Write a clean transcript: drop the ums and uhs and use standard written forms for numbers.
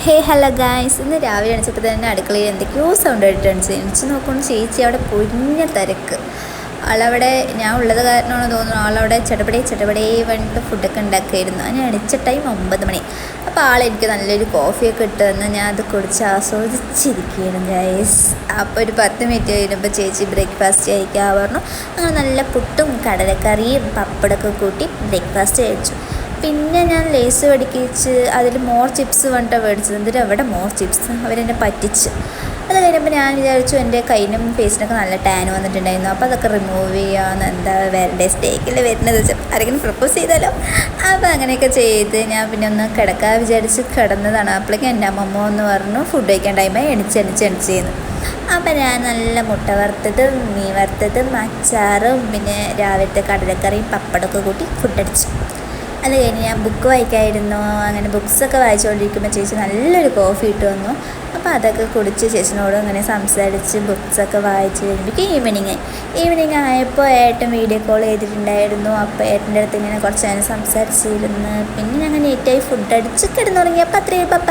ഹേ hello guys, ഇന്ന് രാവിലെ എണിച്ചപ്പോൾ തന്നെ അടുക്കളയിൽ എന്തൊക്കെയോ സൗണ്ട് ആയിട്ടാണ് എണിച്ച് നോക്കുമ്പോൾ ചേച്ചി അവിടെ പൊരിഞ്ഞ തിരക്ക്. ആളവിടെ ഞാൻ ഉള്ളത് കാരണമാണ് തോന്നുന്നു, ആളവിടെ ചടപടേ വേണ്ടിയിട്ട് ഫുഡൊക്കെ ഉണ്ടാക്കിയായിരുന്നു. ഞാൻ എണിച്ച ടൈം 9 മണി. അപ്പോൾ ആളെനിക്ക് നല്ലൊരു കോഫിയൊക്കെ ഇട്ട് തന്ന് ഞാൻ അത് കുടിച്ച് ആസ്വദിച്ചിരിക്കുകയാണ് ഗായ്സ്. അപ്പോൾ ഒരു 10 മിനിറ്റ് കഴിഞ്ഞപ്പോൾ ചേച്ചി ബ്രേക്ക്ഫാസ്റ്റ് കഴിക്കാൻ പറഞ്ഞു. അങ്ങനെ നല്ല പുട്ടും കടലക്കറിയും പപ്പടമൊക്കെ കൂട്ടി ബ്രേക്ക്ഫാസ്റ്റ് കഴിച്ചു. പിന്നെ ഞാൻ ലേസ് മേടിക്കിച്ച് അതിൽ മോർ ചിപ്സ് പറഞ്ഞിട്ടാണ് മേടിച്ചത്. എന്നിട്ട് എവിടെ മോർ ചിപ്സ്, അവരെന്നെ പറ്റിച്ച്. അത് കഴിഞ്ഞപ്പോൾ ഞാൻ വിചാരിച്ചു എൻ്റെ കയ്യിനും ഫേസിനൊക്കെ നല്ല ടാൻ വന്നിട്ടുണ്ടായിരുന്നു, അപ്പോൾ അതൊക്കെ റിമൂവ് ചെയ്യാമെന്ന്. എന്താ വേറെ സ്റ്റേക്കിൽ വരുന്നത് വെച്ചാൽ ആരെങ്കിലും പ്രപ്പോസ് ചെയ്താലോ. അപ്പോൾ അങ്ങനെയൊക്കെ ചെയ്ത് ഞാൻ പിന്നെ ഒന്ന് കിടക്കാൻ വിചാരിച്ച് കിടന്നതാണ്. അപ്പോഴേക്കും എൻ്റെ അമ്മമ്മ എന്ന് പറഞ്ഞു ഫുഡ് കഴിക്കാൻ ടൈമായി, എണിച്ച് അപ്പോൾ ഞാൻ നല്ല മുട്ട വറുത്തതും മീൻ വറുത്തതും അച്ചാറും പിന്നെ രാവിലത്തെ കടലക്കറിയും പപ്പടമൊക്കെ കൂട്ടി ഫുഡടിച്ചു. അത് കഴിഞ്ഞ് ഞാൻ ബുക്ക് വായിക്കായിരുന്നു. അങ്ങനെ ബുക്സൊക്കെ വായിച്ചുകൊണ്ടിരിക്കുമ്പോൾ ചേച്ചി നല്ലൊരു കോഫി ഇട്ട് വന്നു. അപ്പോൾ അതൊക്കെ കുടിച്ച് ചേച്ചിനോട് അങ്ങനെ സംസാരിച്ച് ബുക്സൊക്കെ വായിച്ച് കഴിയുമ്പോൾ ഈവനിങ് ആയപ്പോൾ ഏട്ടൻ വീഡിയോ കോൾ ചെയ്തിട്ടുണ്ടായിരുന്നു. അപ്പോൾ ഏട്ടൻ്റെ അടുത്ത് ഇങ്ങനെ കുറച്ച് നേരം സംസാരിച്ചിരുന്ന് പിന്നെ ഞങ്ങൾ നീറ്റായി ഫുഡ് അടിച്ച് കിടന്നുറങ്ങിയപ്പോൾ അത്രയും പപ്പ.